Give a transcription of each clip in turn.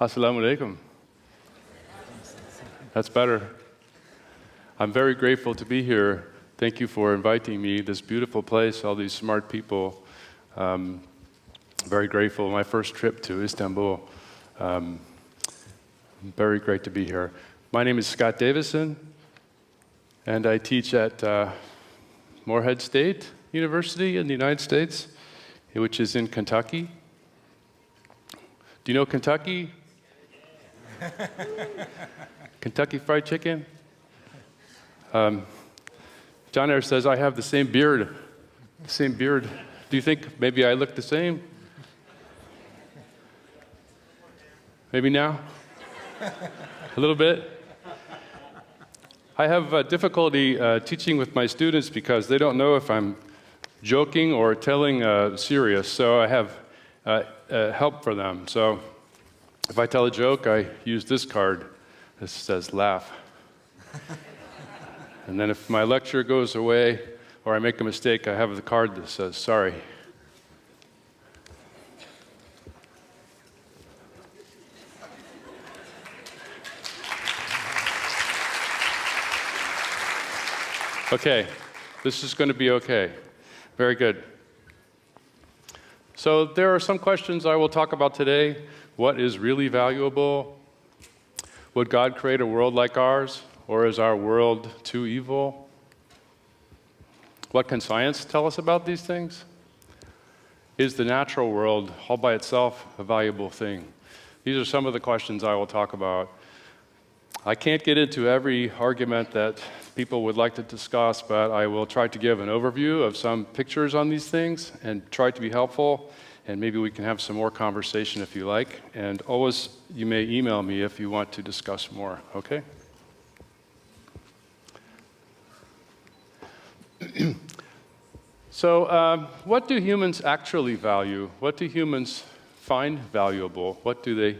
Assalamu alaikum. That's better. I'm very grateful to be here. Thank you for inviting me. This beautiful place, all these smart people. Very grateful. My first trip to Istanbul. Very great to be here. My name is Scott Davison, and I teach at Morehead State University in the United States, which is in Kentucky. Do you know Kentucky? Kentucky Fried Chicken? John Ayer says I have the same beard. Do you think maybe I look the same? Maybe now? A little bit? I have difficulty teaching with my students because they don't know if I'm joking or telling serious, so I have help for them. So if I tell a joke, I use this card. This says laugh. And then if my lecture goes away or I make a mistake, I have the card that says sorry. Okay, this is going to be okay. Very good. So there are some questions I will talk about today. What is really valuable? Would God create a world like ours, or is our world too evil? What can science tell us about these things? Is the natural world all by itself a valuable thing? These are some of the questions I will talk about. I can't get into every argument that people would like to discuss, but I will try to give an overview of some pictures on these things and try to be helpful, and maybe we can have some more conversation if you like. And always, you may email me if you want to discuss more, okay? So, what do humans actually value? What do humans find valuable? What do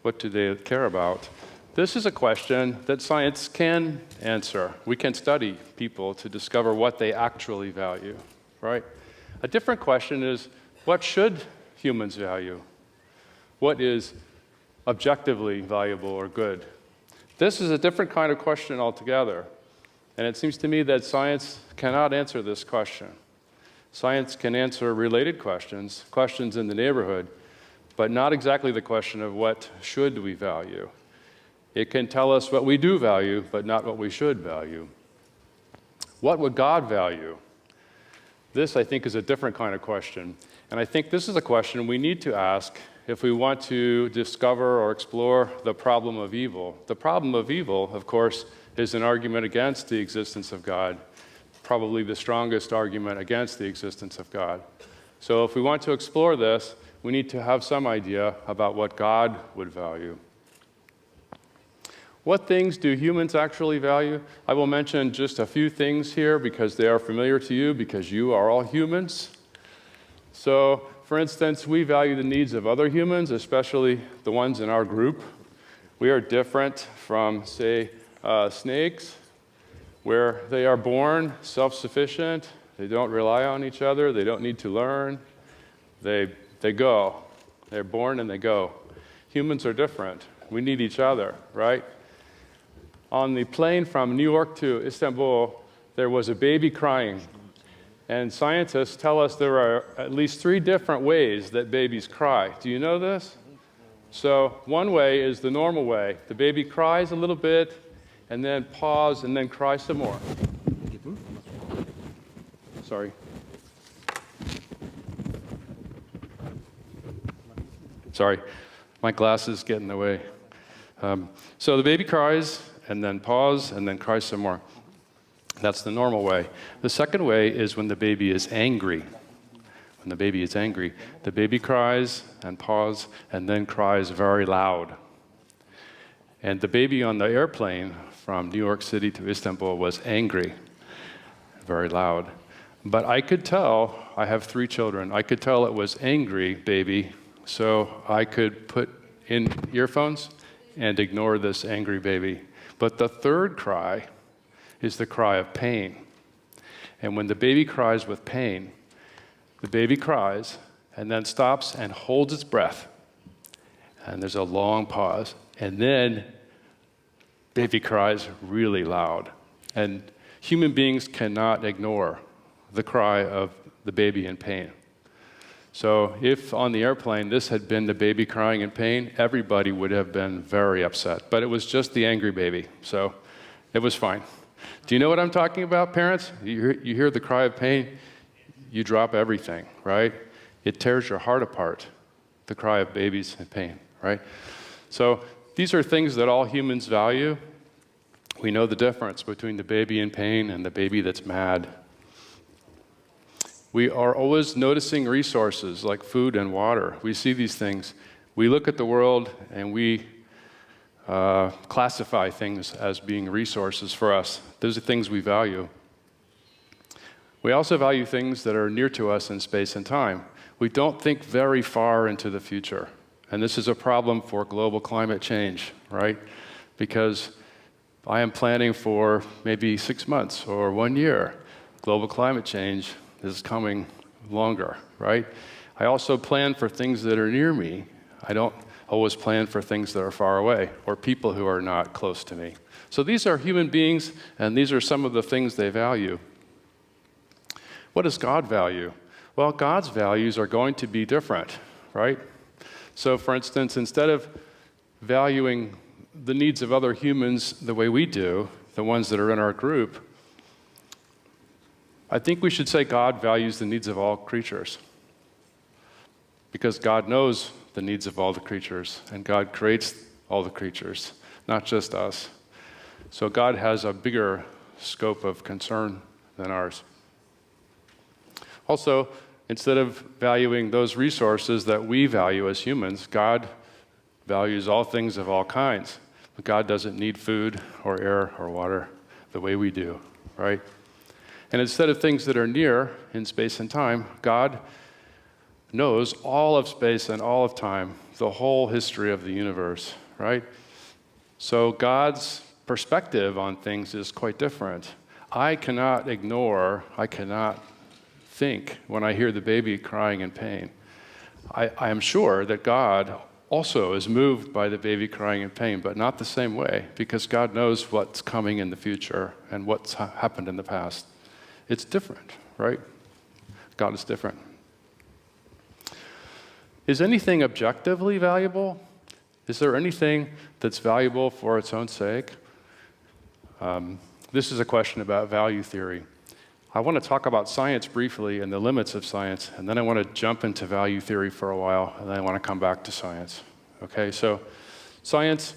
they care about? This is a question that science can answer. We can study people to discover what they actually value, right? A different question is, what should humans value? What is objectively valuable or good? This is a different kind of question altogether. And it seems to me that science cannot answer this question. Science can answer related questions, questions in the neighborhood, but not exactly the question of what should we value. It can tell us what we do value, but not what we should value. What would God value? This, I think, is a different kind of question. And I think this is a question we need to ask if we want to discover or explore the problem of evil. The problem of evil, of course, is an argument against the existence of God, probably the strongest argument against the existence of God. So if we want to explore this, we need to have some idea about what God would value. What things do humans actually value? I will mention just a few things here because they are familiar to you, because you are all humans. So, for instance, we value the needs of other humans, especially the ones in our group. We are different from, say, snakes, where they are born self-sufficient, they don't rely on each other, they don't need to learn, they go. They're born and they go. Humans are different. We need each other, right? On the plane from New York to Istanbul, there was a baby crying. And scientists tell us there are at least 3 different ways that babies cry. Do you know this? So one way is the normal way. The baby cries a little bit, and then pause, and then cry some more. Sorry. Sorry, my glasses get in the way. So the baby cries, and then pause, and then cry some more. That's the normal way. The second way is when the baby is angry. When the baby is angry, the baby cries and pause, and then cries very loud. And the baby on the airplane from New York City to Istanbul was angry, very loud. But I could tell, I have 3 children, I could tell it was angry baby, so I could put in earphones and ignore this angry baby. But the third cry is the cry of pain. And when the baby cries with pain, the baby cries and then stops and holds its breath. And there's a long pause. And then baby cries really loud. And human beings cannot ignore the cry of the baby in pain. So if on the airplane this had been the baby crying in pain, everybody would have been very upset. But it was just the angry baby, so it was fine. Do you know what I'm talking about, parents? You hear the cry of pain, you drop everything, right? It tears your heart apart, the cry of babies in pain, right? So these are things that all humans value. We know the difference between the baby in pain and the baby that's mad. We are always noticing resources like food and water. We see these things. We look at the world and we classify things as being resources for us. Those are things we value. We also value things that are near to us in space and time. We don't think very far into the future. And this is a problem for global climate change, right? Because I am planning for maybe 6 months or 1 year. Global climate change is coming longer, right? I also plan for things that are near me. I don't always plan for things that are far away or people who are not close to me. So these are human beings, and these are some of the things they value. What does God value? Well, God's values are going to be different, right? So for instance, instead of valuing the needs of other humans the way we do, the ones that are in our group, I think we should say God values the needs of all creatures. Because God knows the needs of all the creatures, and God creates all the creatures, not just us. So God has a bigger scope of concern than ours. Also, instead of valuing those resources that we value as humans, God values all things of all kinds. But God doesn't need food or air or water the way we do, right? And instead of things that are near in space and time, God knows all of space and all of time, the whole history of the universe, right? So God's perspective on things is quite different. I cannot think when I hear the baby crying in pain. I am sure that God also is moved by the baby crying in pain, but not the same way, because God knows what's coming in the future and what's happened in the past. It's different, right? God is different. Is anything objectively valuable? Is there anything that's valuable for its own sake? This is a question about value theory. I want to talk about science briefly and the limits of science, and then I want to jump into value theory for a while, and then I want to come back to science. Okay, so science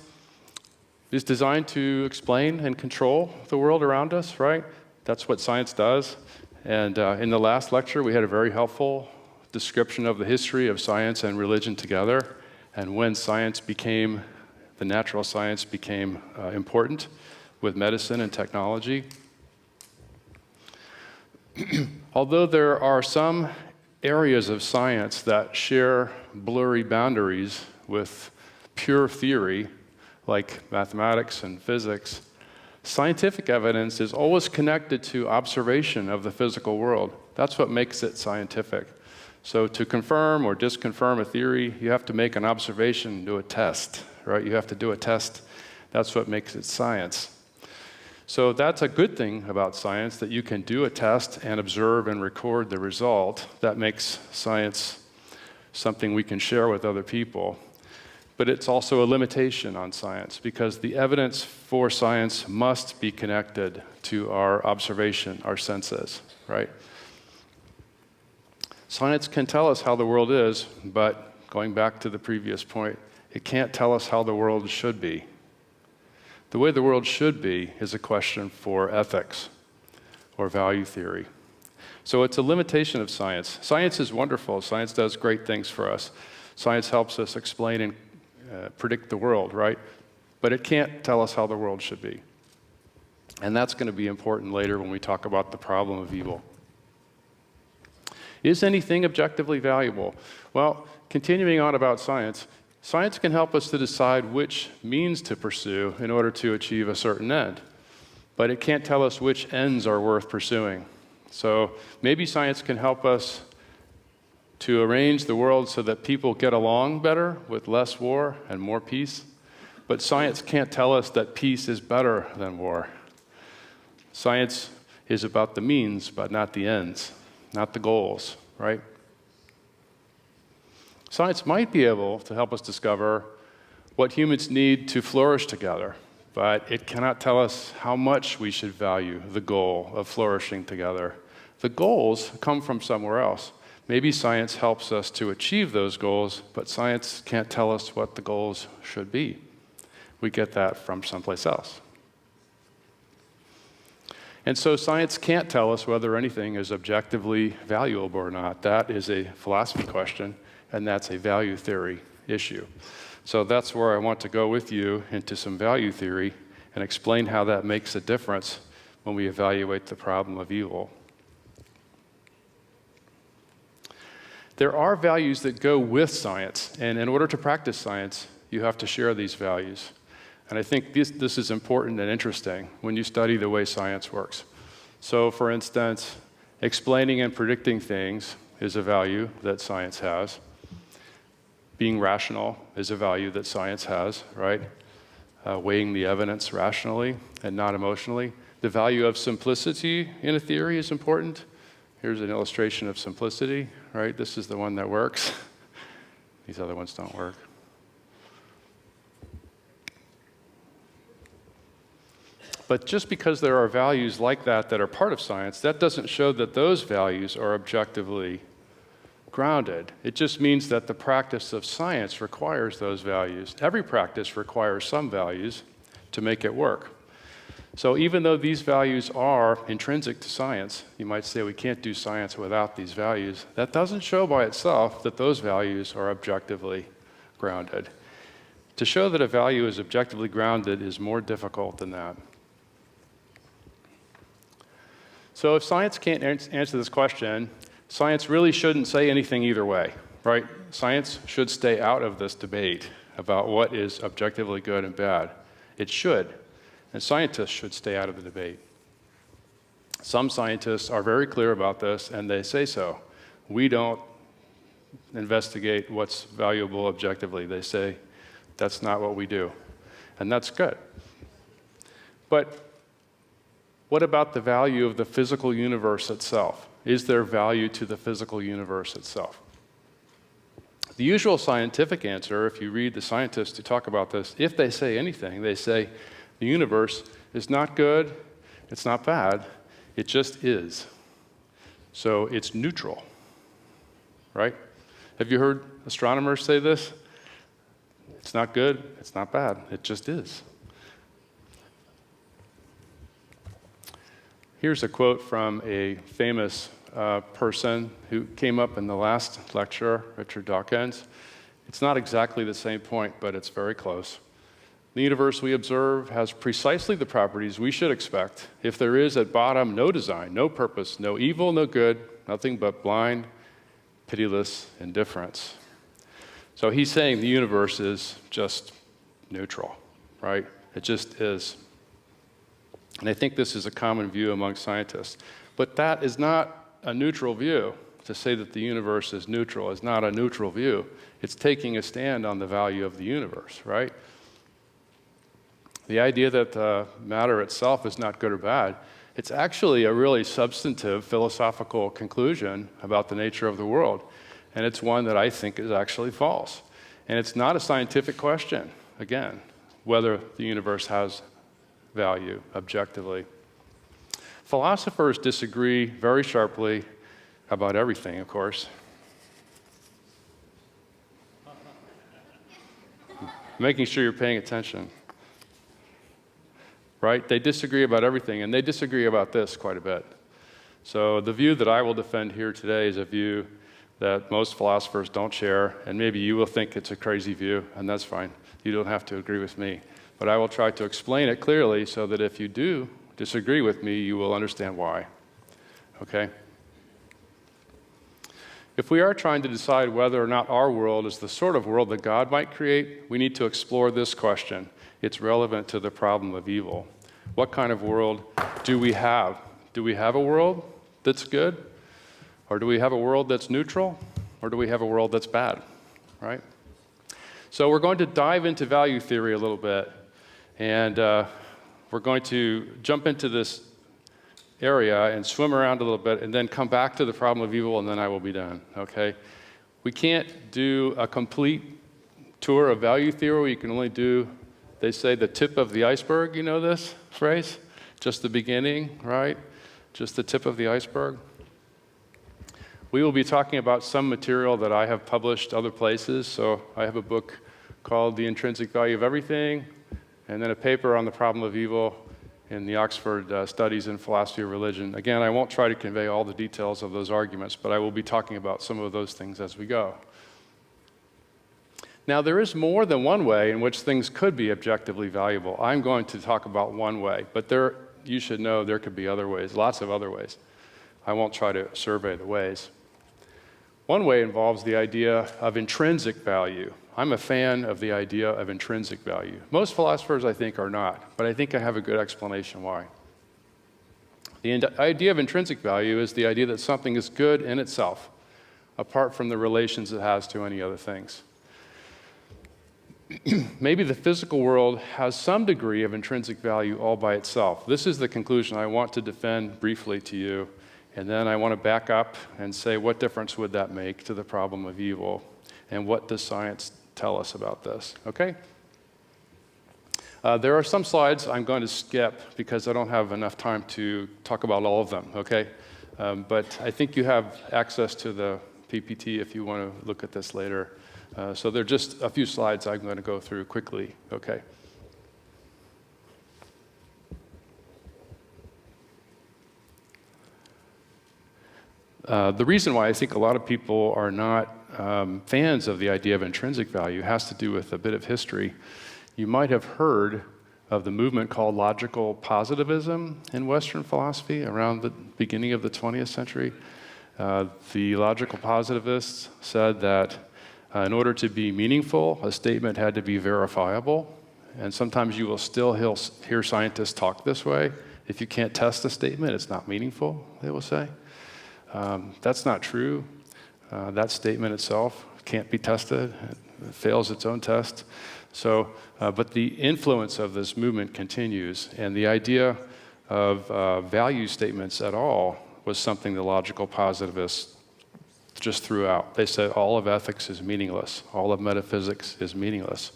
is designed to explain and control the world around us, right? That's what science does. And in the last lecture, we had a very helpful description of the history of science and religion together, and when the natural science became important with medicine and technology. Although there are some areas of science that share blurry boundaries with pure theory, like mathematics and physics, scientific evidence is always connected to observation of the physical world. That's what makes it scientific. So to confirm or disconfirm a theory, you have to make an observation, do a test, right? You have to do a test. That's what makes it science. So that's a good thing about science, that you can do a test and observe and record the result. That makes science something we can share with other people. But it's also a limitation on science, because the evidence for science must be connected to our observation, our senses, right? Science can tell us how the world is, but going back to the previous point, it can't tell us how the world should be. The way the world should be is a question for ethics or value theory. So it's a limitation of science. Science is wonderful. Science does great things for us. Science helps us explain and predict the world, right? But it can't tell us how the world should be. And that's going to be important later when we talk about the problem of evil. Is anything objectively valuable? Well, continuing on about science, science can help us to decide which means to pursue in order to achieve a certain end. But it can't tell us which ends are worth pursuing. So maybe science can help us to arrange the world so that people get along better with less war and more peace. But science can't tell us that peace is better than war. Science is about the means, but not the ends, not the goals, right? Science might be able to help us discover what humans need to flourish together, but it cannot tell us how much we should value the goal of flourishing together. The goals come from somewhere else. Maybe science helps us to achieve those goals, but science can't tell us what the goals should be. We get that from someplace else. And so science can't tell us whether anything is objectively valuable or not. That is a philosophy question, and that's a value theory issue. So that's where I want to go with you into some value theory and explain how that makes a difference when we evaluate the problem of evil. There are values that go with science, and in order to practice science, you have to share these values. And I think this is important and interesting when you study the way science works. So, for instance, explaining and predicting things is a value that science has. Being rational is a value that science has, right? Weighing the evidence rationally and not emotionally. The value of simplicity in a theory is important. Here's an illustration of simplicity, right? This is the one that works. These other ones don't work. But just because there are values like that that are part of science, that doesn't show that those values are objectively grounded. It just means that the practice of science requires those values. Every practice requires some values to make it work. So even though these values are intrinsic to science, you might say we can't do science without these values, that doesn't show by itself that those values are objectively grounded. To show that a value is objectively grounded is more difficult than that. So if science can't answer this question, science really shouldn't say anything either way, right? Science should stay out of this debate about what is objectively good and bad. It should. And scientists should stay out of the debate. Some scientists are very clear about this, and they say so. We don't investigate what's valuable objectively. They say that's not what we do. And that's good. But what about the value of the physical universe itself? Is there value to the physical universe itself? The usual scientific answer, if you read the scientists who talk about this, if they say anything, they say the universe is not good, it's not bad, it just is. So it's neutral, right? Have you heard astronomers say this? It's not good, it's not bad, it just is. Here's a quote from a famous person who came up in the last lecture, Richard Dawkins. It's not exactly the same point, but it's very close. The universe we observe has precisely the properties we should expect if there is at bottom no design, no purpose, no evil, no good, nothing but blind, pitiless indifference. So he's saying the universe is just neutral, right? It just is. And I think this is a common view among scientists. But that is not a neutral view. To say that the universe is neutral is not a neutral view. It's taking a stand on the value of the universe, right? The idea that matter itself is not good or bad, it's actually a really substantive philosophical conclusion about the nature of the world. And it's one that I think is actually false. And it's not a scientific question, again, whether the universe has value objectively. Philosophers disagree very sharply about everything, of course. Making sure you're paying attention. Right? They disagree about everything, and they disagree about this quite a bit. So the view that I will defend here today is a view that most philosophers don't share, and maybe you will think it's a crazy view, and that's fine. You don't have to agree with me. But I will try to explain it clearly so that if you do disagree with me, you will understand why. Okay? If we are trying to decide whether or not our world is the sort of world that God might create, we need to explore this question. It's relevant to the problem of evil. What kind of world do we have? Do we have a world that's good? Or do we have a world that's neutral? or do we have a world that's bad, right? So we're going to dive into value theory a little bit, and we're going to jump into this area and swim around a little bit and then come back to the problem of evil, and then I will be done, okay? We can't do a complete tour of value theory. You can only do, they say, the tip of the iceberg. You know this phrase? Just the beginning, right? Just the tip of the iceberg. We will be talking about some material that I have published other places. So I have a book called The Intrinsic Value of Everything, and then a paper on the problem of evil in the Oxford Studies in Philosophy of Religion. Again, I won't try to convey all the details of those arguments, but I will be talking about some of those things as we go. Now, there is more than one way in which things could be objectively valuable. I'm going to talk about one way, but you should know there could be other ways, lots of other ways. I won't try to survey the ways. One way involves the idea of intrinsic value. I'm a fan of the idea of intrinsic value. Most philosophers, I think, are not, but I think I have a good explanation why. The idea of intrinsic value is the idea that something is good in itself, apart from the relations it has to any other things. Maybe the physical world has some degree of intrinsic value all by itself. This is the conclusion I want to defend briefly to you, and then I want to back up and say what difference would that make to the problem of evil, and what does science tell us about this, okay? There are some slides I'm going to skip because I don't have enough time to talk about all of them, okay? But I think you have access to the PPT if you want to look at this later. So there are just a few slides I'm going to go through quickly, okay? The reason why I think a lot of people are not fans of the idea of intrinsic value has to do with a bit of history. You might have heard of the movement called logical positivism in Western philosophy around the beginning of the 20th century. The logical positivists said that in order to be meaningful, a statement had to be verifiable. And sometimes you will still hear scientists talk this way. If you can't test a statement, it's not meaningful, they will say. That's not true. That statement itself can't be tested. It fails its own test. So, but the influence of this movement continues, and the idea of value statements at all was something the logical positivists just threw out. They said all of ethics is meaningless. All of metaphysics is meaningless.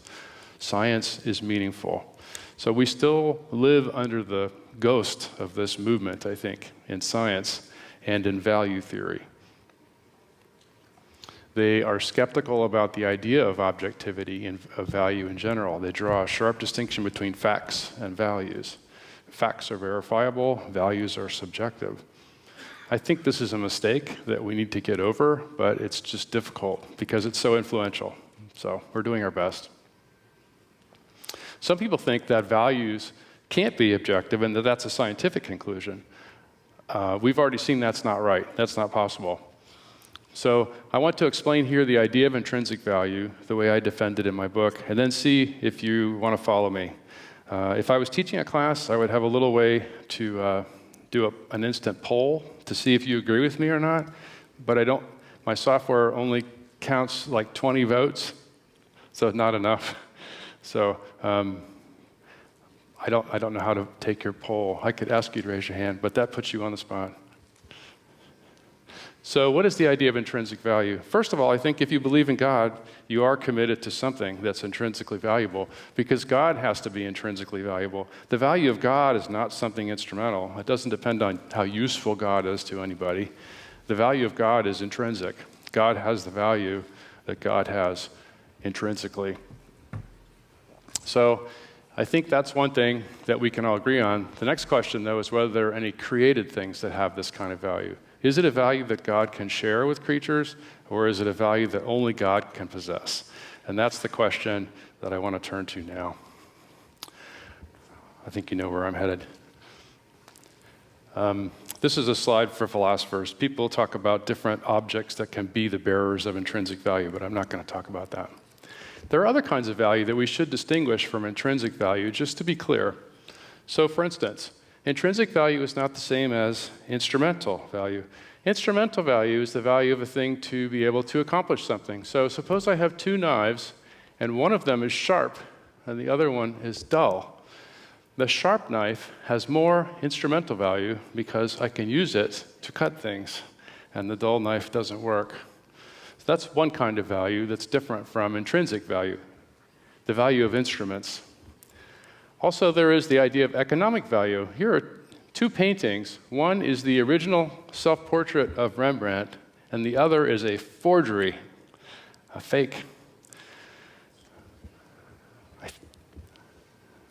Science is meaningful. So we still live under the ghost of this movement, I think, in science and in value theory. They are skeptical about the idea of objectivity and of value in general. They draw a sharp distinction between facts and values. Facts are verifiable, values are subjective. I think this is a mistake that we need to get over, but it's just difficult because it's so influential. So we're doing our best. Some people think that values can't be objective and that that's a scientific conclusion. We've already seen that's not right. That's not possible. So I want to explain here the idea of intrinsic value, the way I defend it in my book, and then see if you want to follow me. If I was teaching a class, I would have a little way to do an instant poll to see if you agree with me or not, but I don't. My software only counts like 20 votes, so it's not enough. So I don't know how to take your poll. I could ask you to raise your hand, but that puts you on the spot. So what is the idea of intrinsic value? First of all, I think if you believe in God, you are committed to something that's intrinsically valuable, because God has to be intrinsically valuable. The value of God is not something instrumental. It doesn't depend on how useful God is to anybody. The value of God is intrinsic. God has the value that God has intrinsically. So I think that's one thing that we can all agree on. The next question, though, is whether there are any created things that have this kind of value. Is it a value that God can share with creatures, or is it a value that only God can possess? And that's the question that I want to turn to now. I think you know where I'm headed. This is a slide for philosophers. People talk about different objects that can be the bearers of intrinsic value, but I'm not going to talk about that. There are other kinds of value that we should distinguish from intrinsic value, just to be clear. So, for instance, intrinsic value is not the same as instrumental value. Instrumental value is the value of a thing to be able to accomplish something. So suppose I have two knives, and one of them is sharp, and the other one is dull. The sharp knife has more instrumental value because I can use it to cut things, and the dull knife doesn't work. So that's one kind of value that's different from intrinsic value, the value of instruments. Also, there is the idea of economic value. Here are two paintings. One is the original self-portrait of Rembrandt, and the other is a forgery, a fake.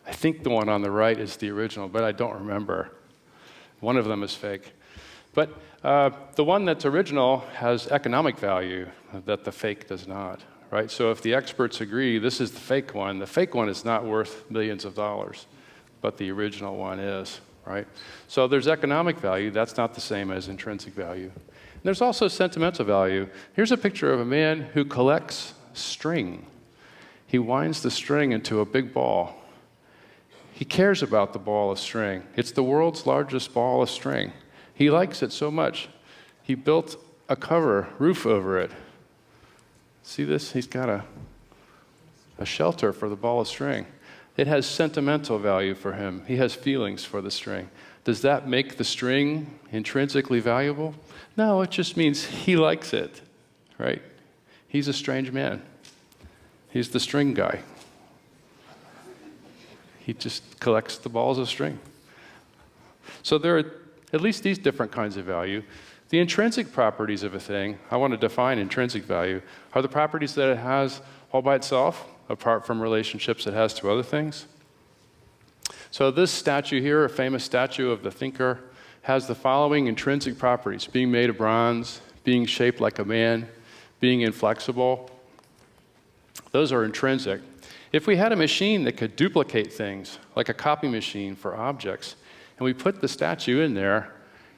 I think the one on the right is the original, but I don't remember. One of them is fake. But the one that's original has economic value that the fake does not, right? So if the experts agree this is the fake one is not worth millions of dollars, but the original one is, right? So there's economic value. That's not the same as intrinsic value. And there's also sentimental value. Here's a picture of a man who collects string. He winds the string into a big ball. He cares about the ball of string. It's the world's largest ball of string. He likes it so much, he built a roof over it. See this? He's got a shelter for the ball of string. It has sentimental value for him. He has feelings for the string. Does that make the string intrinsically valuable? No, it just means he likes it, right? He's a strange man. He's the string guy. He just collects the balls of string. So there are at least these different kinds of value. The intrinsic properties of a thing, I want to define intrinsic value, are the properties that it has all by itself, apart from relationships it has to other things. So this statue here, a famous statue of the thinker, has the following intrinsic properties: being made of bronze, being shaped like a man, being inflexible. Those are intrinsic. If we had a machine that could duplicate things, like a copy machine for objects, and we put the statue in there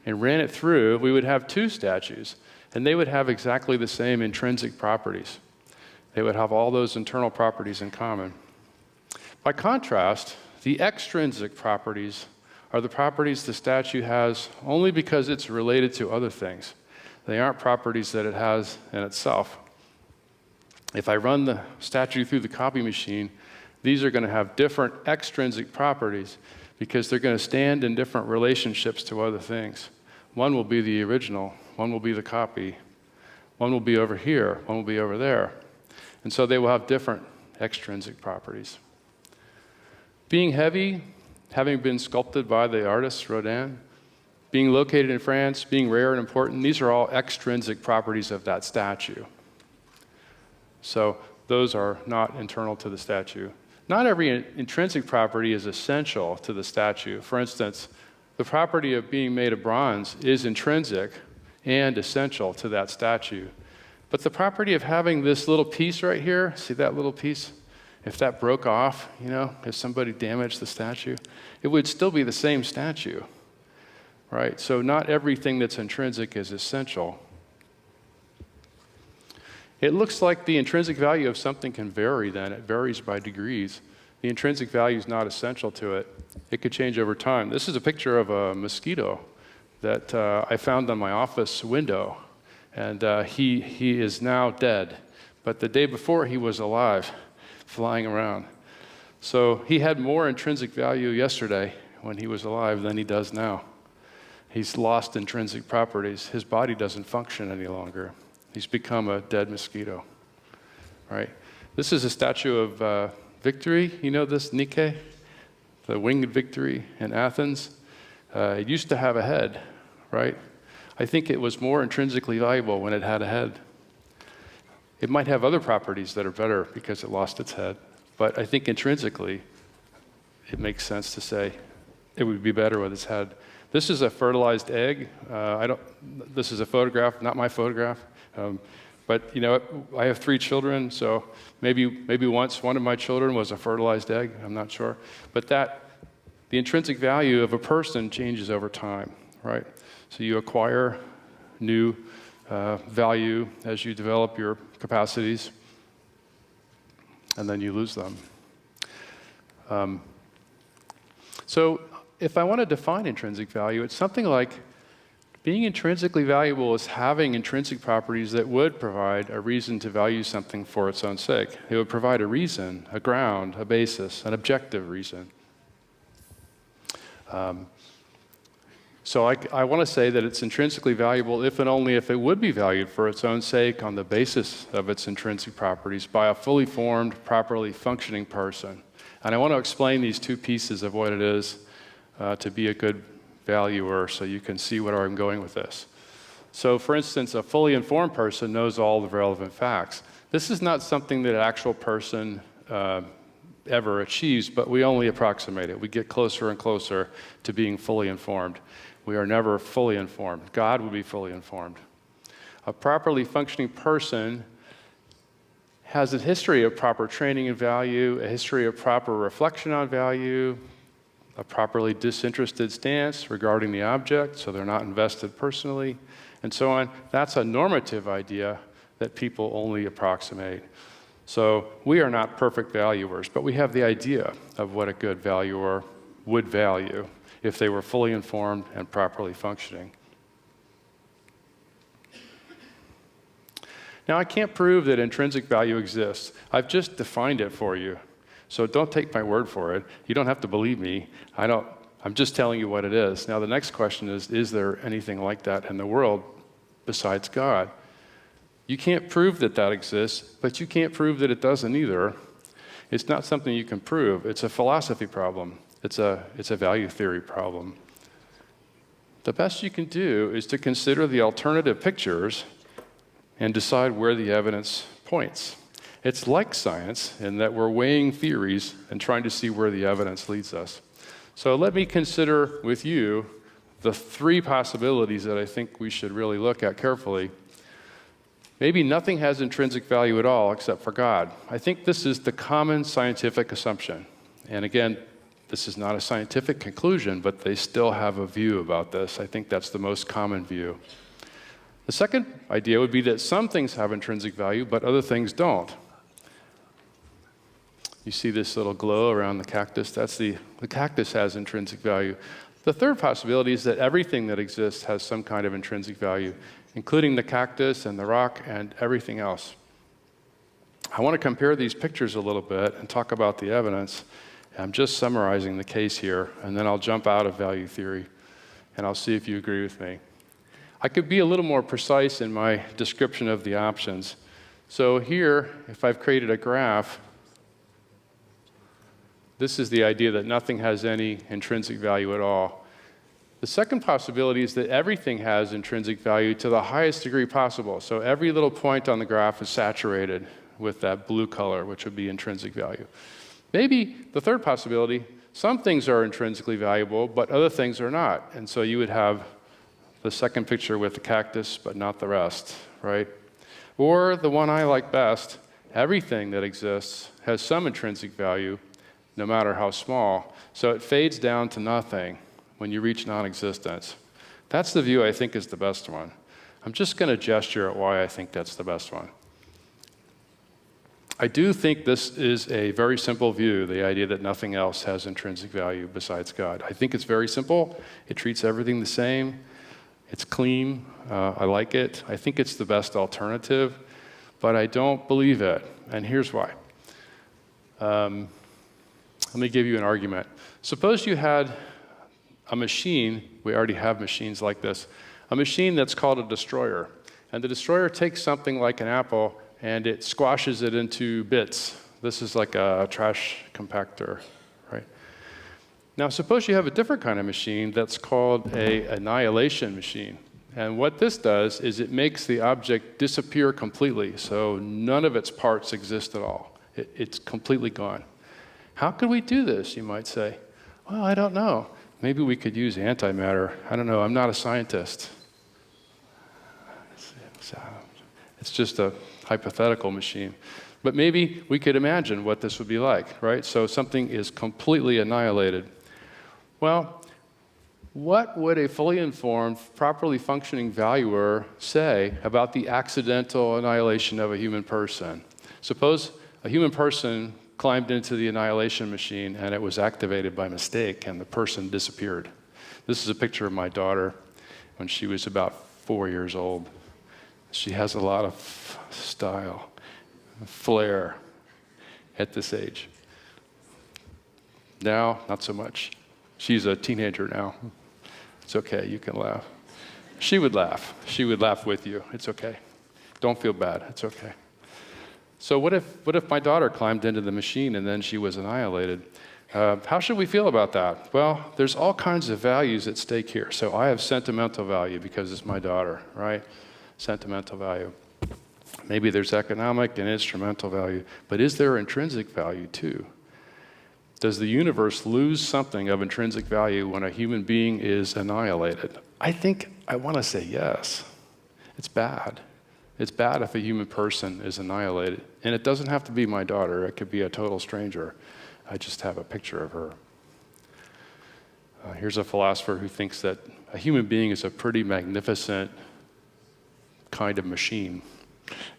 and ran it through, we would have two statues, and they would have exactly the same intrinsic properties. They would have all those internal properties in common. By contrast, the extrinsic properties are the properties the statue has only because it's related to other things. They aren't properties that it has in itself. If I run the statue through the copy machine, these are going to have different extrinsic properties because they're going to stand in different relationships to other things. One will be the original, one will be the copy, one will be over here, one will be over there. And so they will have different extrinsic properties. Being heavy, having been sculpted by the artist Rodin, being located in France, being rare and important, these are all extrinsic properties of that statue. So those are not internal to the statue. Not every intrinsic property is essential to the statue. For instance, the property of being made of bronze is intrinsic and essential to that statue. But the property of having this little piece right here, see that little piece? If that broke off, if somebody damaged the statue, it would still be the same statue, right? So not everything that's intrinsic is essential. It looks like the intrinsic value of something can vary then. It varies by degrees. The intrinsic value is not essential to it. It could change over time. This is a picture of a mosquito that I found on my office window. And he is now dead. But the day before, he was alive, flying around. So he had more intrinsic value yesterday when he was alive than he does now. He's lost intrinsic properties. His body doesn't function any longer. He's become a dead mosquito, right? This is a statue of Victory. You know this, Nike? The winged Victory in Athens. It used to have a head, right? I think it was more intrinsically valuable when it had a head. It might have other properties that are better because it lost its head, but I think intrinsically it makes sense to say it would be better with its head. This is a fertilized egg. This is a photograph, not my photograph. But I have 3 children, so maybe once one of my children was a fertilized egg. I'm not sure. But the intrinsic value of a person changes over time, right? So you acquire new value as you develop your capacities, and then you lose them. So if I want to define intrinsic value, it's something like Being intrinsically valuable is having intrinsic properties that would provide a reason to value something for its own sake. It would provide a reason, a ground, a basis, an objective reason. So I want to say that it's intrinsically valuable if and only if it would be valued for its own sake on the basis of its intrinsic properties by a fully formed, properly functioning person. And I want to explain these two pieces of what it is to be a good valuer so you can see where I'm going with this. So for instance, a fully informed person knows all the relevant facts. This is not something that an actual person ever achieves, but we only approximate it. We get closer and closer to being fully informed. We are never fully informed. God would be fully informed. A properly functioning person has a history of proper training in value, a history of proper reflection on value, a properly disinterested stance regarding the object, so they're not invested personally, and so on. That's a normative idea that people only approximate. So we are not perfect valuers, but we have the idea of what a good valuer would value if they were fully informed and properly functioning. Now, I can't prove that intrinsic value exists. I've just defined it for you. So don't take my word for it. You don't have to believe me. I'm just telling you what it is. Now, the next question is there anything like that in the world besides God? You can't prove that that exists, but you can't prove that it doesn't either. It's not something you can prove. It's a philosophy problem. It's a value theory problem. The best you can do is to consider the alternative pictures and decide where the evidence points. It's like science in that we're weighing theories and trying to see where the evidence leads us. So let me consider with you the three possibilities that I think we should really look at carefully. Maybe nothing has intrinsic value at all except for God. I think this is the common scientific assumption. And again, this is not a scientific conclusion, but they still have a view about this. I think that's the most common view. The second idea would be that some things have intrinsic value, but other things don't. You see this little glow around the cactus? That's the cactus has intrinsic value. The third possibility is that everything that exists has some kind of intrinsic value, including the cactus and the rock and everything else. I want to compare these pictures a little bit and talk about the evidence. I'm just summarizing the case here, and then I'll jump out of value theory, and I'll see if you agree with me. I could be a little more precise in my description of the options. So here, if I've created a graph, this is the idea that nothing has any intrinsic value at all. The second possibility is that everything has intrinsic value to the highest degree possible. So every little point on the graph is saturated with that blue color, which would be intrinsic value. Maybe the third possibility, some things are intrinsically valuable, but other things are not. And so you would have the second picture with the cactus, but not the rest, right? Or the one I like best, everything that exists has some intrinsic value, no matter how small. So it fades down to nothing when you reach non-existence. That's the view I think is the best one. I'm just going to gesture at why I think that's the best one. I do think this is a very simple view, the idea that nothing else has intrinsic value besides God. I think it's very simple. It treats everything the same. It's clean. I like it. I think it's the best alternative, but I don't believe it, and here's why. Let me give you an argument. Suppose you had a machine, we already have machines like this, a machine that's called a destroyer. And the destroyer takes something like an apple and it squashes it into bits. This is like a trash compactor, right? Now suppose you have a different kind of machine that's called an annihilation machine. And what this does is it makes the object disappear completely, so none of its parts exist at all. It's completely gone. How could we do this, you might say? Well, I don't know. Maybe we could use antimatter. I don't know. I'm not a scientist. It's just a hypothetical machine. But maybe we could imagine what this would be like, right? So something is completely annihilated. Well, what would a fully informed, properly functioning valuer say about the accidental annihilation of a human person? Suppose a human person climbed into the annihilation machine and it was activated by mistake and the person disappeared. This is a picture of my daughter. when she was about 4 years old. She has a lot of style, flair at this age. Now, not so much. She's a teenager now. It's okay, you can laugh. She would laugh. She would laugh with you. It's okay. Don't feel bad. It's okay. So what if my daughter climbed into the machine and then she was annihilated? How should we feel about that? Well, there's all kinds of values at stake here. So I have sentimental value because it's my daughter, right? Sentimental value. Maybe there's economic and instrumental value, but is there intrinsic value too? Does the universe lose something of intrinsic value when a human being is annihilated? I want to say yes. It's bad. It's bad if a human person is annihilated. And it doesn't have to be my daughter. It could be a total stranger. I just have a picture of her. Here's a philosopher who thinks that a human being is a pretty magnificent kind of machine.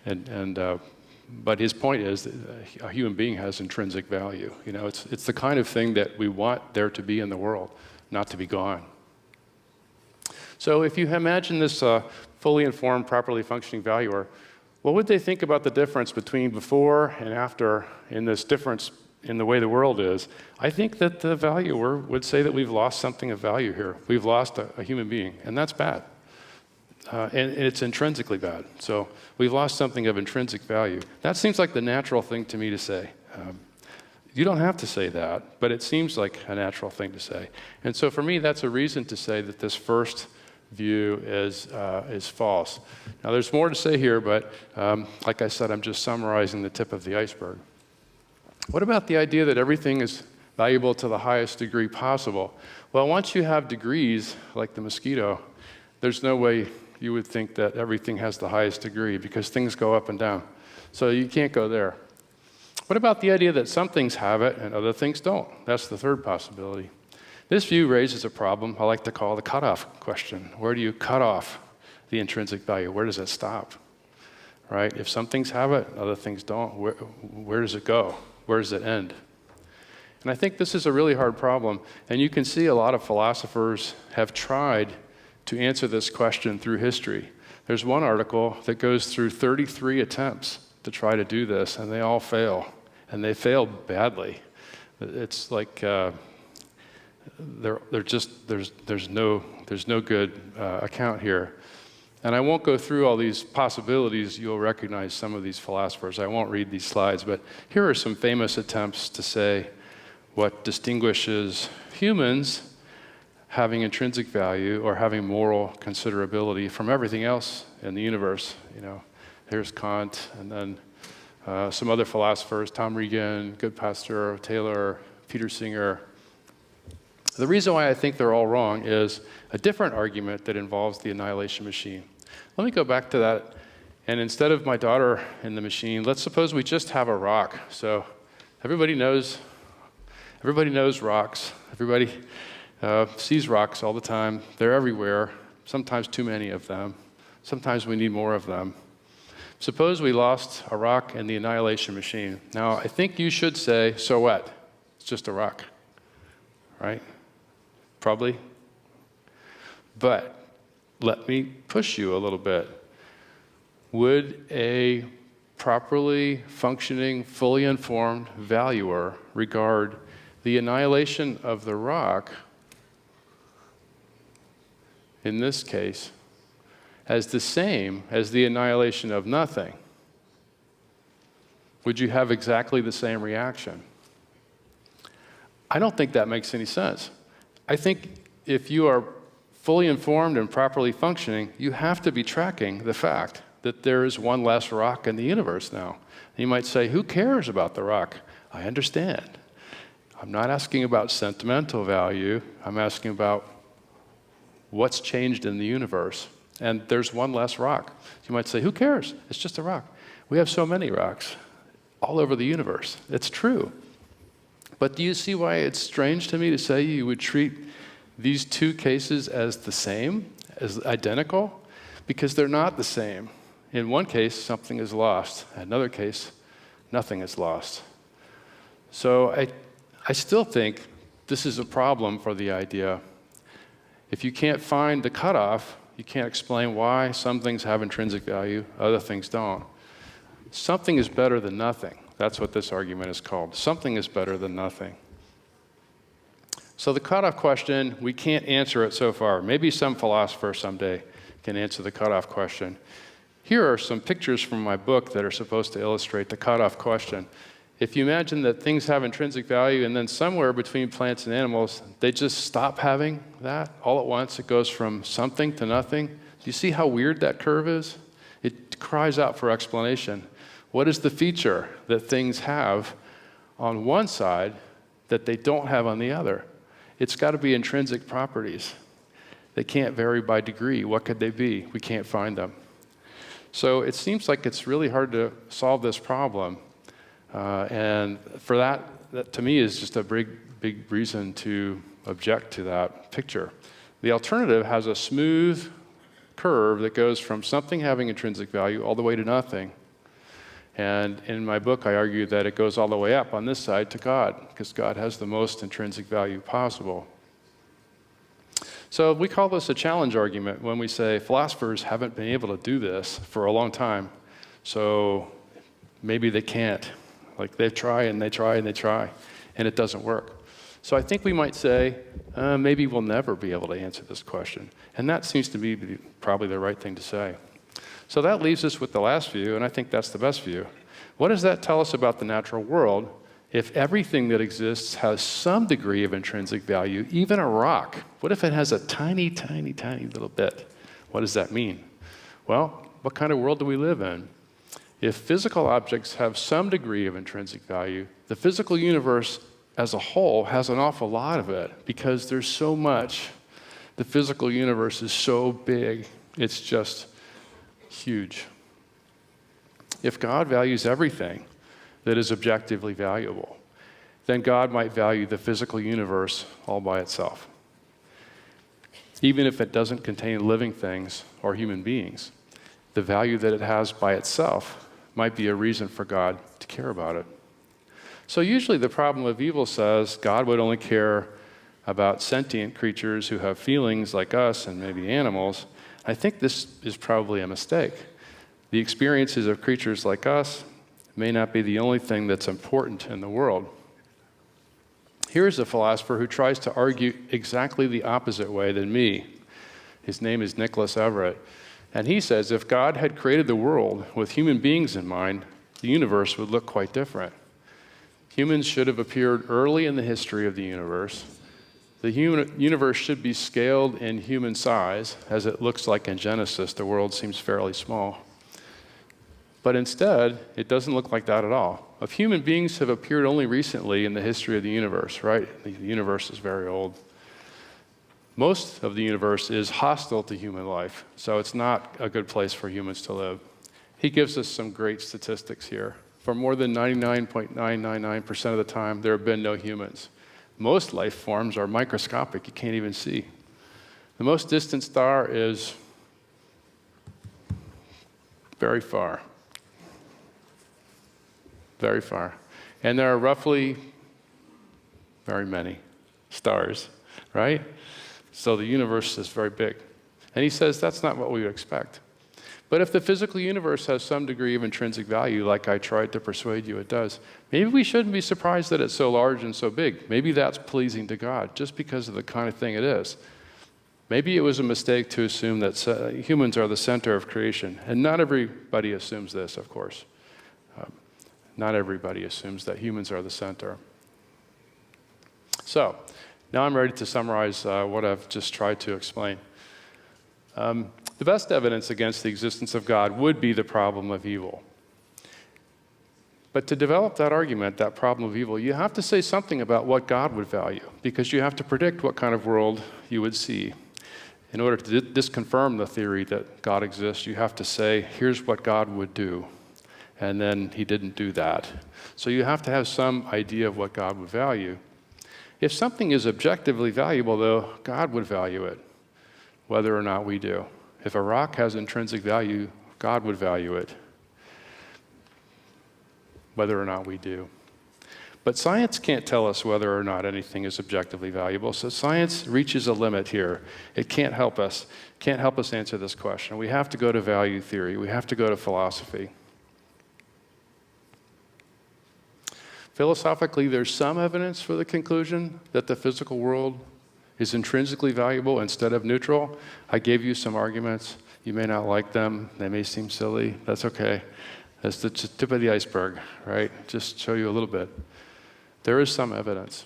But his point is that a human being has intrinsic value. You know, it's the kind of thing that we want there to be in the world, not to be gone. So if you imagine this fully informed, properly functioning valuer, what would they think about the difference between before and after in this difference in the way the world is? I think that the valuer would say that we've lost something of value here. We've lost a human being, and that's bad. And it's intrinsically bad. So we've lost something of intrinsic value. That seems like the natural thing to me to say. You don't have to say that, but it seems like a natural thing to say. And so for me, that's a reason to say that this first view is false. Now there's more to say here, but like I said, I'm just summarizing the tip of the iceberg. What about the idea that everything is valuable to the highest degree possible? Well, once you have degrees, like the mosquito, there's no way you would think that everything has the highest degree because things go up and down. So you can't go there. What about the idea that some things have it and other things don't? That's the third possibility. This view raises a problem I like to call the cutoff question. Where do you cut off the intrinsic value? Where does it stop? Right? If some things have it, other things don't, where does it go? Where does it end? And I think this is a really hard problem, and you can see a lot of philosophers have tried to answer this question through history. There's one article that goes through 33 attempts to try to do this, and they all fail, and they fail badly. It's like there's no good account here. And I won't go through all these possibilities. You'll recognize some of these philosophers. I won't read these slides, but here are some famous attempts to say what distinguishes humans having intrinsic value or having moral considerability from everything else in the universe. You know, here's Kant, and then some other philosophers, Tom Regan, Goodpaster, Taylor, Peter Singer. The reason why I think they're all wrong is a different argument that involves the annihilation machine. Let me go back to that, and instead of my daughter in the machine, let's suppose we just have a rock. So everybody knows rocks. Everybody sees rocks all the time. They're everywhere, sometimes too many of them. Sometimes we need more of them. Suppose we lost a rock in the annihilation machine. Now, I think you should say, so what? It's just a rock, right? Probably. But let me push you a little bit. Would a properly functioning, fully informed valuer regard the annihilation of the rock, in this case, as the same as the annihilation of nothing? Would you have exactly the same reaction? I don't think that makes any sense. I think if you are fully informed and properly functioning, you have to be tracking the fact that there is one less rock in the universe now. And you might say, who cares about the rock? I understand. I'm not asking about sentimental value. I'm asking about what's changed in the universe. And there's one less rock. You might say, who cares? It's just a rock. We have so many rocks all over the universe. It's true. But do you see why it's strange to me to say you would treat these two cases as the same, as identical? Because they're not the same. In one case, something is lost. In another case, nothing is lost. So I still think this is a problem for the idea. If you can't find the cutoff, You can't explain why some things have intrinsic value, other things don't. Something is better than nothing. That's what this argument is called. Something is better than nothing. So the cutoff question, we can't answer it so far. Maybe some philosopher someday can answer the cutoff question. Here are some pictures from my book that are supposed to illustrate the cutoff question. If you imagine that things have intrinsic value and then somewhere between plants and animals, they just stop having that all at once. It goes from something to nothing. Do you see how weird that curve is? It cries out for explanation. What is the feature that things have on one side that they don't have on the other? It's got to be intrinsic properties. They can't vary by degree. What could they be? We can't find them. So it seems like it's really hard to solve this problem. And for that to me is just a big reason to object to that picture. The alternative has a smooth curve that goes from something having intrinsic value all the way to nothing. And in my book, I argue that it goes all the way up on this side to God, because God has the most intrinsic value possible. So we call this a challenge argument when we say philosophers haven't been able to do this for a long time, so maybe they can't. Like they try and they try and they try, and it doesn't work. So I think we might say, maybe we'll never be able to answer this question. And that seems to be probably the right thing to say. So that leaves us with the last view, and I think that's the best view. What does that tell us about the natural world if everything that exists has some degree of intrinsic value, even a rock? What if it has a tiny, tiny, tiny little bit? What does that mean? Well, what kind of world do we live in? If physical objects have some degree of intrinsic value, the physical universe as a whole has an awful lot of it because there's so much. The physical universe is so big, it's just huge. If God values everything that is objectively valuable, then God might value the physical universe all by itself, even if it doesn't contain living things or human beings. The value that it has by itself might be a reason for God to care about it. So usually the problem of evil says God would only care about sentient creatures who have feelings like us and maybe animals. I think this is probably a mistake. The experiences of creatures like us may not be the only thing that's important in the world. Here's a philosopher who tries to argue exactly the opposite way than me. His name is Nicholas Everett. And he says if God had created the world with human beings in mind, the universe would look quite different. Humans should have appeared early in the history of the universe. The universe should be scaled in human size, as it looks like in Genesis. The world seems fairly small. But instead, it doesn't look like that at all. If human beings have appeared only recently in the history of the universe, right? The universe is very old. Most of the universe is hostile to human life, so it's not a good place for humans to live. He gives us some great statistics here. For more than 99.999% of the time, there have been no humans. Most life forms are microscopic, you can't even see. The most distant star is very far. Very far. And there are roughly very many stars, right? So the universe is very big. And he says that's not what we would expect. But if the physical universe has some degree of intrinsic value, like I tried to persuade you it does, maybe we shouldn't be surprised that it's so large and so big. Maybe that's pleasing to God, just because of the kind of thing it is. Maybe it was a mistake to assume that humans are the center of creation. And not everybody assumes this, of course. Not everybody assumes that humans are the center. So, now I'm ready to summarize what I've just tried to explain. The best evidence against the existence of God would be the problem of evil. But to develop that argument, that problem of evil, you have to say something about what God would value, because you have to predict what kind of world you would see. In order to disconfirm the theory that God exists, you have to say, here's what God would do. And then he didn't do that. So you have to have some idea of what God would value. If something is objectively valuable, though, God would value it, whether or not we do. If a rock has intrinsic value, God would value it, whether or not we do. But science can't tell us whether or not anything is objectively valuable. So science reaches a limit here. It can't help us answer this question. We have to go to value theory. We have to go to philosophy. Philosophically, there's some evidence for the conclusion that the physical world is intrinsically valuable instead of neutral. I gave you some arguments. You may not like them. They may seem silly. That's okay. That's the tip of the iceberg, right? Just show you a little bit. There is some evidence.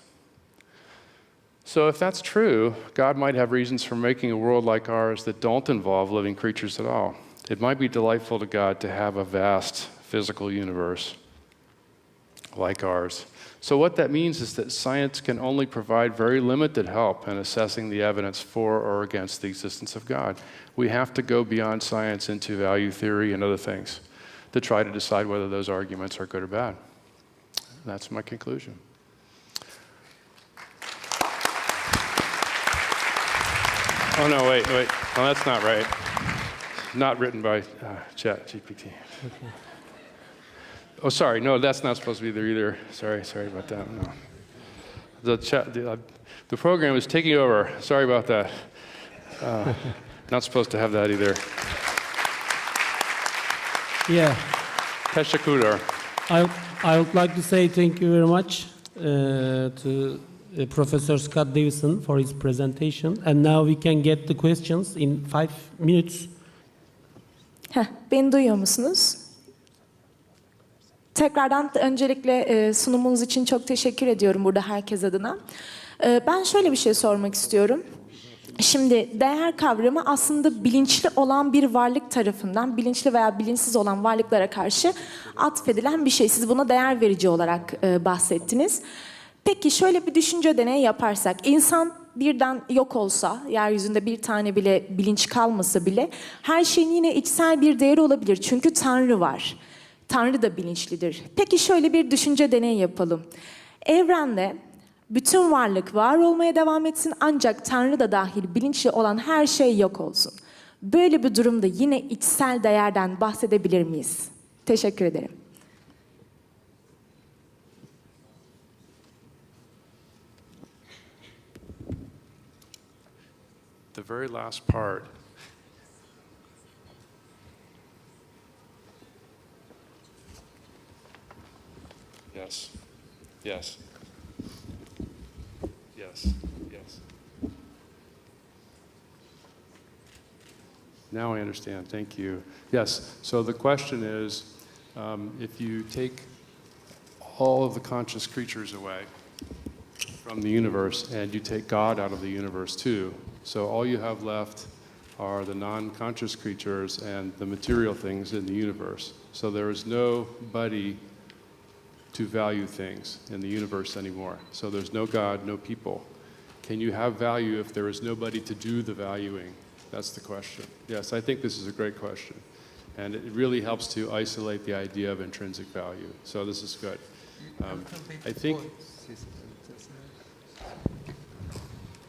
So if that's true, God might have reasons for making a world like ours that don't involve living creatures at all. It might be delightful to God to have a vast physical universe like ours. So what that means is that science can only provide very limited help in assessing the evidence for or against the existence of God. We have to go beyond science into value theory and other things to try to decide whether those arguments are good or bad. That's my conclusion. Oh, no, wait. No, that's not right. Not written by ChatGPT. Okay. Oh, sorry. No, that's not supposed to be there either. Sorry about that. No. The program is taking over. Sorry about that. Not supposed to have that either. Yeah. Teşekkürler. I would like to say thank you very much to Professor Scott Davison for his presentation. And now we can get the questions in 5 minutes. Beni duyuyor musunuz? Tekrardan öncelikle sunumunuz için çok teşekkür ediyorum burada herkes adına. Ben şöyle bir şey sormak istiyorum. Şimdi değer kavramı aslında bilinçli olan bir varlık tarafından bilinçli veya bilinçsiz olan varlıklara karşı atfedilen bir şey. Siz buna değer verici olarak bahsettiniz. Peki şöyle bir düşünce deneyi yaparsak, insan birden yok olsa, yeryüzünde bir tane bile bilinç kalmasa bile her şeyin yine içsel bir değeri olabilir. Çünkü Tanrı var. Tanrı da bilinçlidir. Peki şöyle bir düşünce deneyi yapalım. Evrende bütün varlık var olmaya devam etsin ancak Tanrı da dahil bilinçli olan her şey yok olsun. Böyle bir durumda yine içsel değerden bahsedebilir miyiz? Teşekkür ederim. The very last part. Yes. Yes. Yes. Yes. Now I understand. Thank you. Yes. So the question is, if you take all of the conscious creatures away from the universe and you take God out of the universe too, so all you have left are the non-conscious creatures and the material things in the universe. So there is nobody to value things in the universe anymore. So there's no God, no people. Can you have value if there is nobody to do the valuing? That's the question. Yes, I think this is a great question. And it really helps to isolate the idea of intrinsic value. So this is good. I think...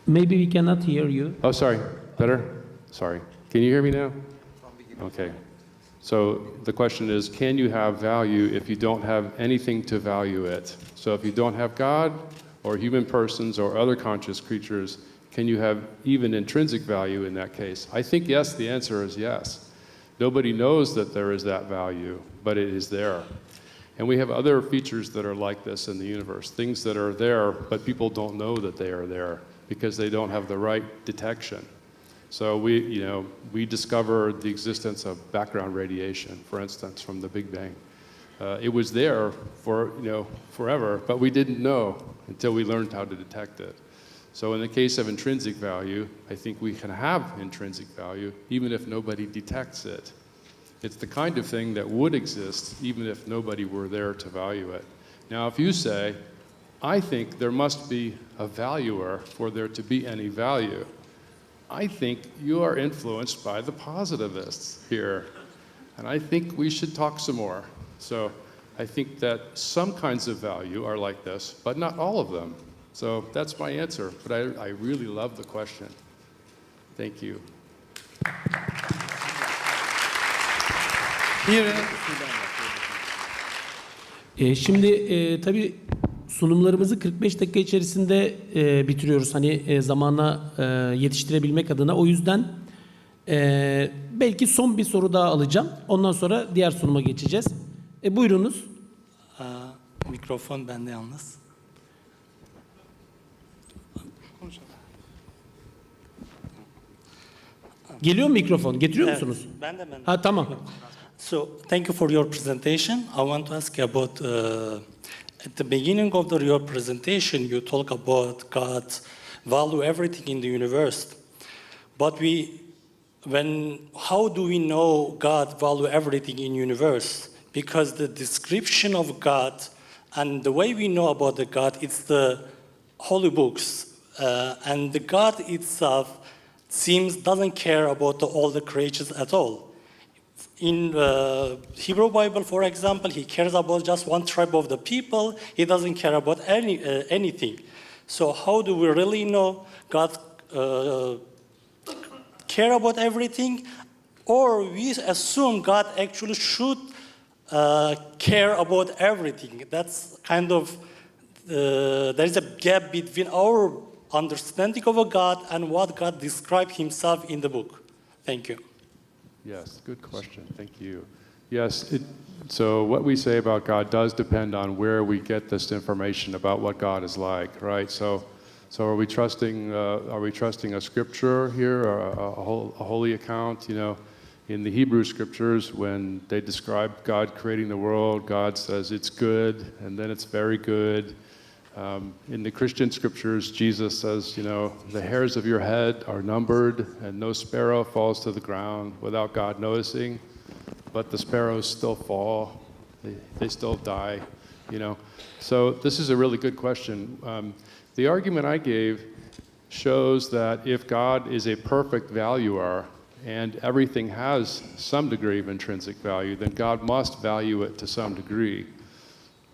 Maybe we cannot hear you. Oh, sorry. Better? Sorry. Can you hear me now? Okay. So the question is, can you have value if you don't have anything to value it? So if you don't have God or human persons or other conscious creatures, can you have even intrinsic value in that case? I think yes, the answer is yes. Nobody knows that there is that value, but it is there. And we have other features that are like this in the universe, things that are there, but people don't know that they are there because they don't have the right detection. So we discovered the existence of background radiation, for instance, from the Big Bang. It was there for forever, but we didn't know until we learned how to detect it. So in the case of intrinsic value, I think we can have intrinsic value even if nobody detects it. It's the kind of thing that would exist even if nobody were there to value it. Now, if you say, I think there must be a valuer for there to be any value, I think you are influenced by the positivists here. And I think we should talk some more. So I think that some kinds of value are like this, but not all of them. So that's my answer. But I really love the question. Thank you. Şimdi tabii sunumlarımızı 45 dakika içerisinde bitiriyoruz. Hani zamana yetiştirebilmek adına. O yüzden belki son bir soru daha alacağım. Ondan sonra diğer sunuma geçeceğiz. Buyurunuz. Mikrofon bende yalnız. Geliyor mu mikrofon? Getiriyor Evet, musunuz? ben de. Ha, tamam. So, thank you for your presentation. I want to ask you about, at the beginning of your presentation, you talk about God value everything in the universe. But how do we know God value everything in universe? Because the description of God and the way we know about the God, it's the holy books. And the God itself doesn't care about all the creatures at all. In Hebrew Bible, for example, he cares about just one tribe of the people. He doesn't care about anything. So how do we really know God care about everything? Or we assume God actually should care about everything. That's kind of, there is a gap between our understanding of a God and what God described himself in the book. Thank you. Yes, good question. Thank you. Yes, so what we say about God does depend on where we get this information about what God is like, right? So are we trusting a scripture here, or a holy account? You know, in the Hebrew scriptures, when they describe God creating the world, God says it's good, and then it's very good. In the Christian scriptures, Jesus says, you know, the hairs of your head are numbered, and no sparrow falls to the ground without God noticing, but the sparrows still fall, they still die, you know. So this is a really good question. The argument I gave shows that if God is a perfect valuer, and everything has some degree of intrinsic value, then God must value it to some degree.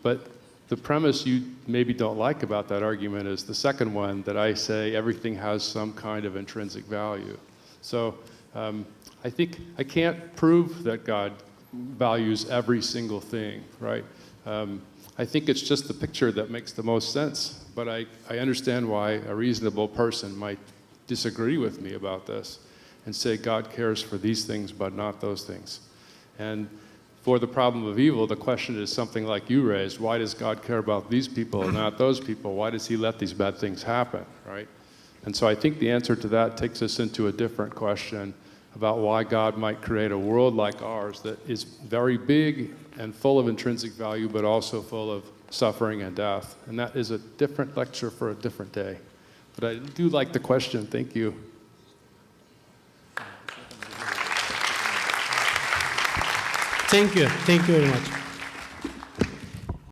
But the premise you maybe don't like about that argument is the second one, that I say everything has some kind of intrinsic value. So I think I can't prove that God values every single thing, right? I think it's just the picture that makes the most sense, but I understand why a reasonable person might disagree with me about this and say God cares for these things but not those things. And for the problem of evil, the question is something like you raised: why does God care about these people and not those people? Why does he let these bad things happen, right? And so I think the answer to that takes us into a different question about why God might create a world like ours that is very big and full of intrinsic value, but also full of suffering and death. And that is a different lecture for a different day. But I do like the question. Thank you. Thank you. Thank you very much.